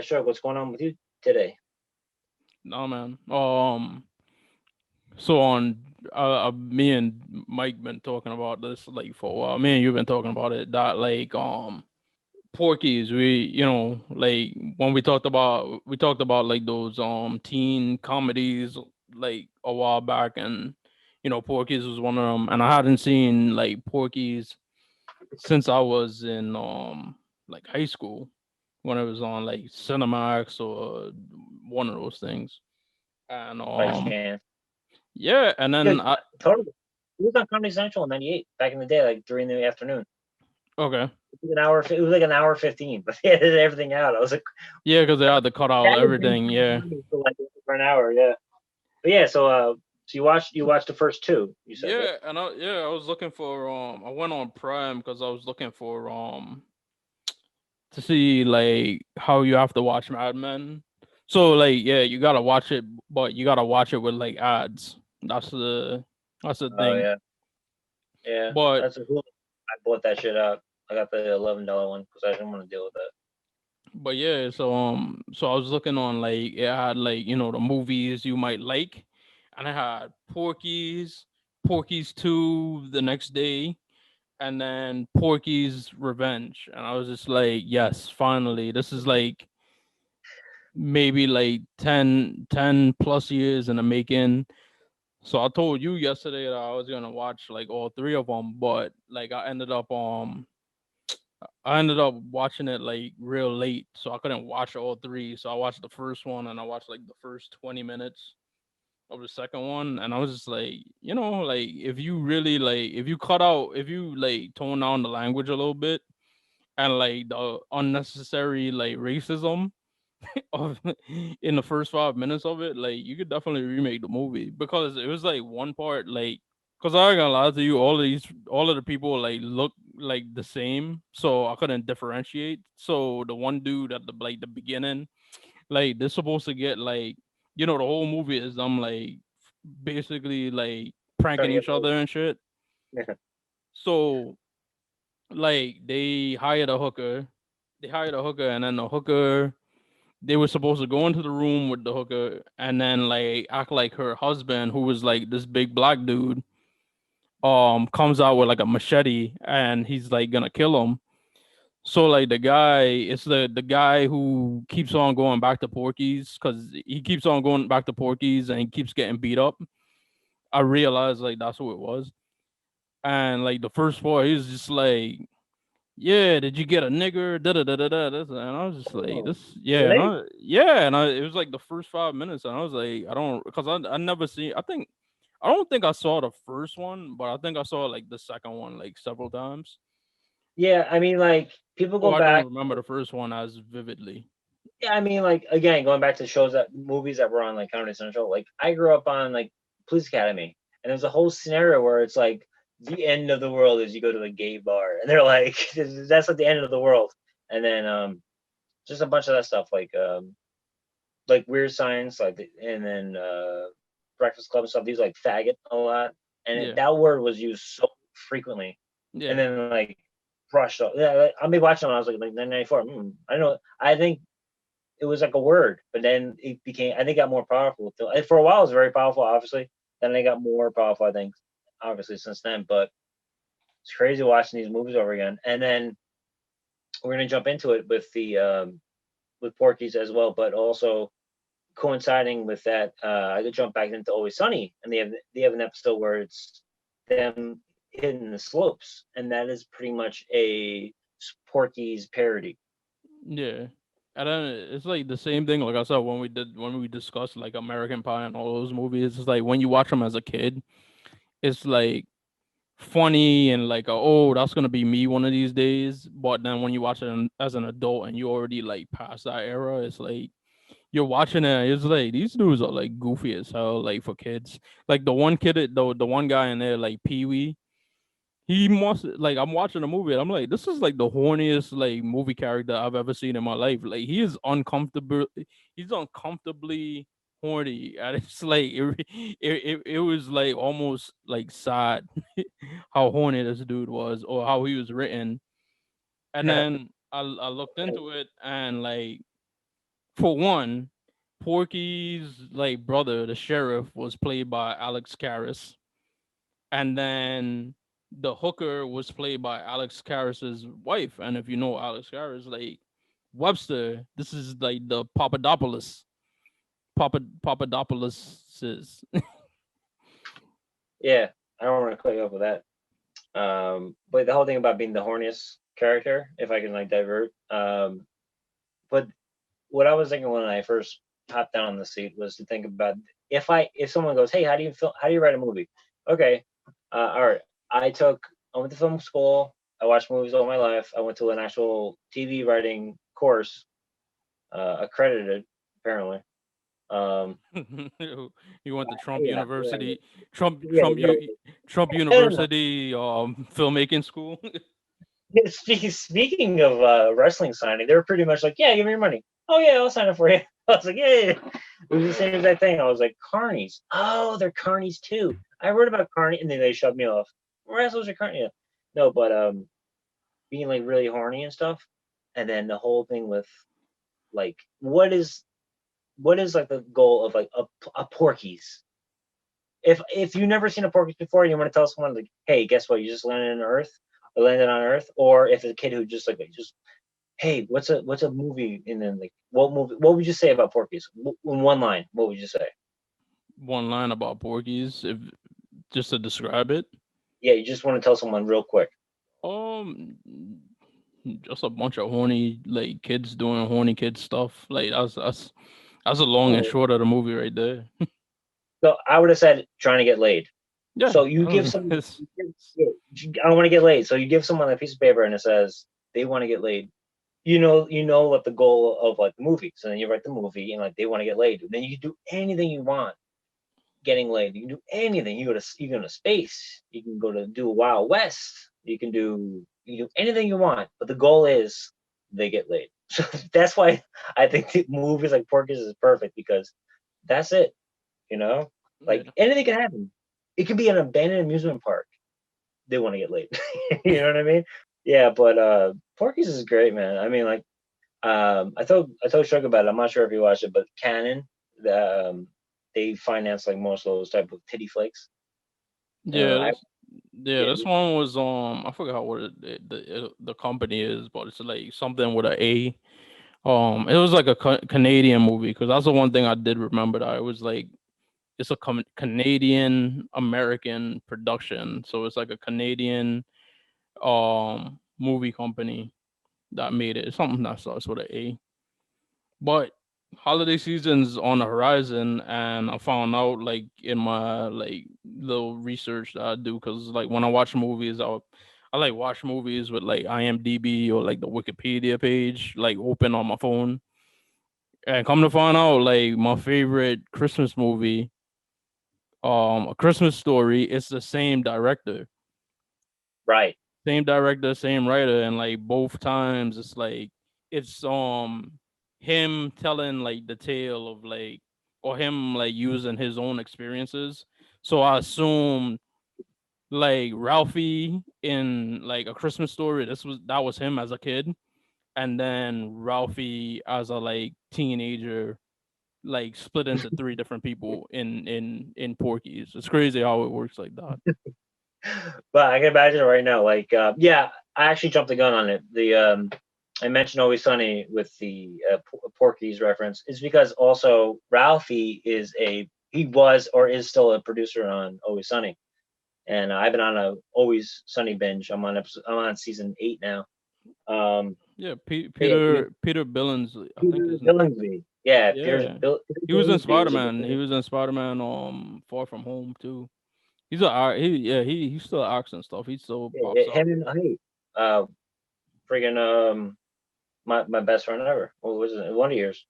Sure, what's going on with you today? No man. So on, me and Mike been talking about this like for a while. Me and you've been talking about it. That like Porky's. Like when we talked about like those teen comedies like a while back, and Porky's was one of them. And I hadn't seen like Porky's since I was in like high school when it was on like Cinemax or one of those things. And By chance? yeah, and Because then I totally, it was on Comedy Central in '98 back in the day, like during the afternoon. okay. It was an hour. It was like an hour 15, but they edited everything out. I was like, Yeah, because they had to cut out that is being everything. Yeah, for like for an hour. Yeah, but yeah. So you watched the first two. You said, right? I was looking for I went on Prime because I was looking for to see like how you have to watch Mad Men. So like yeah, you gotta watch it, but you gotta watch it with like ads. That's the that's the Oh thing. yeah, yeah. But That's a cool. I bought that shit out. I got the $11 one because I didn't want to deal with that. yeah, so I was looking on like it had like the movies you might like, and I had Porky's 2 the next day, and then Porky's Revenge, and I was just like, yes, finally, this is like maybe like 10 plus years in the making. So I told you yesterday that I was gonna watch like all three of them, but like I ended up watching it like real late, so I couldn't watch all three. So I watched the first one and I watched like the first 20 minutes of the second one, and I was just like, like if you cut out, if you like tone down the language a little bit and like the unnecessary like racism of in the first 5 minutes of it, like you could definitely remake the movie because it was like one part like because I ain't gonna lie to you, all of the people like look like the same, so I couldn't differentiate. So the one dude at the beginning, like they're supposed to get like the whole movie is them like basically like pranking Trying to get each those. other and shit. Yeah. So like they hired a hooker, and then the hooker they were supposed to go into the room with the hooker and then like act like her husband, who was like this big black dude, comes out with like a machete and he's like gonna kill him. So like it's the guy who keeps on going back to Porky's because he keeps on going back to Porky's and he keeps getting beat up. I realized like that's who it was. And like the first part, he was just like, "Yeah, did you get a nigger?" Da da da da da. And I was just like, Oh, "This, yeah," really? it was like the first 5 minutes, and I was like, I don't, because I never seen. I don't think I saw the first one, but I think I saw like the second one like several times. Yeah. I mean, like people Oh, go I don't back. remember the first one as vividly. Yeah, I mean, like again, going back to shows that movies that were on like Comedy Central. Like I grew up on like Police Academy, and there's a whole scenario where it's like the end of the world is you go to a gay bar, and they're like, that's like the end of the world, and then just a bunch of that stuff like Weird Science, and then Breakfast Club and stuff. These like faggot a lot, and Yeah, that word was used so frequently, and yeah, then like brushed off. Yeah, like, I'll be watching when I was like 1994. I know. I think it was like a word, but then it became. I think it got more powerful. For a while, it was very powerful, obviously. Then it got more powerful, I think, obviously since then. But it's crazy watching these movies over again. And then we're gonna jump into it with Porky's as well, but also coinciding with that, I could jump back into Always Sunny, and they have an episode where it's them hitting the slopes, and that is pretty much a Porky's parody. yeah. And then it's like the same thing. Like I said, when we discussed like American Pie and all those movies, it's like when you watch them as a kid, it's like funny and like oh, that's gonna be me one of these days. But then when you watch it as an adult and you already like past that era, it's like you're watching it, it's like these dudes are like goofy as hell, like for kids. Like the one kid, the one guy in there, like Pee Wee. He must like I'm watching a movie and I'm like, this is like the horniest like movie character I've ever seen in my life. Like he is uncomfortable. He's uncomfortably horny, and it's like it was like almost like sad how horny this dude was or how he was written. And then I looked into it and like for one, Porky's like brother, the sheriff, was played by Alex Karras, and then the hooker was played by Alex Karras's wife. And if you know Alex Karras, like Webster, this is like the Papadopoulos. Yeah, I don't want to cut you off with that. But the whole thing about being the horniest character, if I can like divert. But what I was thinking when I first hopped down on the seat was to think about if someone goes, hey, how do you write a movie? Okay, all right. I went to film school. I watched movies all my life. I went to an actual TV writing course, accredited apparently. You went to Trump Yeah, University, Trump yeah, Trump yeah. Trump No, no, no. University filmmaking school. Speaking of wrestling signing, they're pretty much like, yeah, give me your money. Oh yeah, I'll sign up for you. I was like, yeah, yeah. It was the same exact thing. I was like, carnies. Oh, they're carnies too. I heard about carny, and then they shoved me off. Wrestlers are carny. Yeah. No, but being like really horny and stuff, and then the whole thing with like, what is like the goal of like a Porky's? If you've never seen a Porky's before, and you want to tell someone like, hey, guess what? You just landed on Earth, or if it's a kid who just like just hey, what's a movie, and then like what would you say about Porky's in one line? What would you say? One line about Porky's, if just to describe it. Yeah, you just want to tell someone real quick. Um, just a bunch of horny like kids doing horny kid stuff. Like that's a long and Oh, short of the movie right there. so I would have said trying to get laid. Yeah, So you give some, I don't want to get laid. So you give someone a piece of paper and it says they want to get laid. You know what the goal of like the movie. So then you write the movie and like they want to get laid. Then you can do anything you want getting laid. You can do anything. You go to space. You can go to do a Wild West. You do anything you want. But the goal is they get laid. So that's why I think the movies like Porky's is perfect because that's it. You know, like yeah. anything can happen. It could be an abandoned amusement park. They want to get laid. You know what I mean? Yeah, but Porky's is great, man. I mean, like, I told Sugar about it. I'm not sure if you watched it, but Canon, they finance like most of those type of titty flakes. Yeah, I yeah. yeah, This one was I forgot what the company is, but it's like something with a A. It was like a Canadian movie because that's the one thing I did remember that it was like it's a Canadian American production, so it's like a Canadian movie company that made it. It's something that starts with a A. But holiday season's on the horizon, and I found out like in my like little research that I do because like when I watch movies, I like watch movies with like IMDb or like the Wikipedia page like open on my phone. And come to find out, like my favorite Christmas movie, A Christmas Story, it's the right, same director, same writer, and like both times it's him telling like the tale of like or him like using his own experiences. So I assume like Ralphie in like A Christmas Story, that was him as a kid, and then Ralphie as a like teenager like split into three different people in Porky's. It's crazy how it works like that. but I can imagine it right now. Like, yeah, I actually jumped the gun on it. I mentioned Always Sunny with the Porky's reference is because also Ralphie he was or is still a producer on Always Sunny. And I've been on a Always Sunny binge. I'm on season 8 now. Yeah, Yeah, Peter Billingsley, I think Peter his name. Billingsley. Yeah, Yeah, Peter he was in Billingsley Spider was a good Man. He thing. was in Spider Man. Far From Home too. He's a he yeah he still acts and stuff. He still Yeah, pops up. him and hey, uh, friggin' my best friend ever. What was it? One of yours,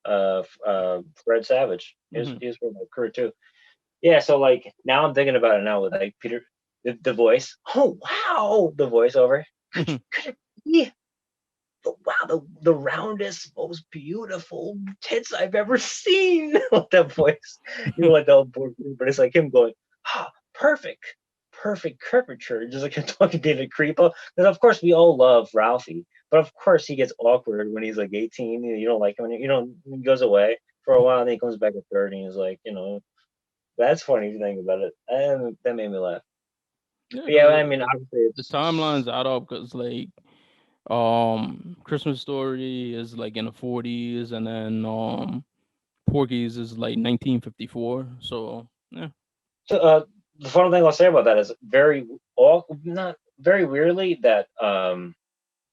Fred Savage. Hmm. He was from my career too. Yeah, so like now I'm thinking about it now with like Peter, the voice. Oh wow, the voiceover. Could it be? Wow, the roundest, most beautiful tits I've ever seen. With that voice, like the old board, but it's like him going, ah, perfect curvature, just like him talking to David Creepo. Because of course we all love Ralphie, But of course, he gets awkward when he's like 18. You don't like him, and he goes away for a while, and then he comes back at 30, and he's like, that's funny if you think about it, and that made me laugh. Yeah, But yeah, I because mean, obviously, the it's timelines add up. Because like Christmas Story is like in the 40s, and then Porky's is like 1954. So yeah. so, the funny thing I'll say about that is all not very weirdly that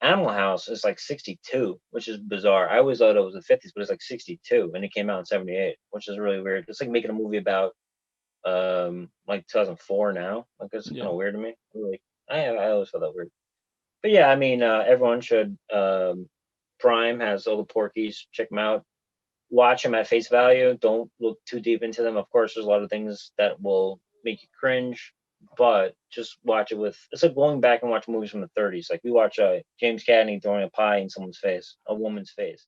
Animal House is like 62, which is bizarre. I always thought it was the 50s, but it's like 62, and it came out in 78, which is really weird. It's like making a movie about like 2004 now. Like it's kind Yeah. of weird to me. Like I always thought that weird. But yeah, I mean, everyone should. Prime has all the Porkies. Check them out. Watch them at face value. Don't look too deep into them. Of course, there's a lot of things that will make you cringe, but just watch it with. It's like going back and watch movies from the 30s. Like we watch James Cagney throwing a pie in someone's face, a woman's face.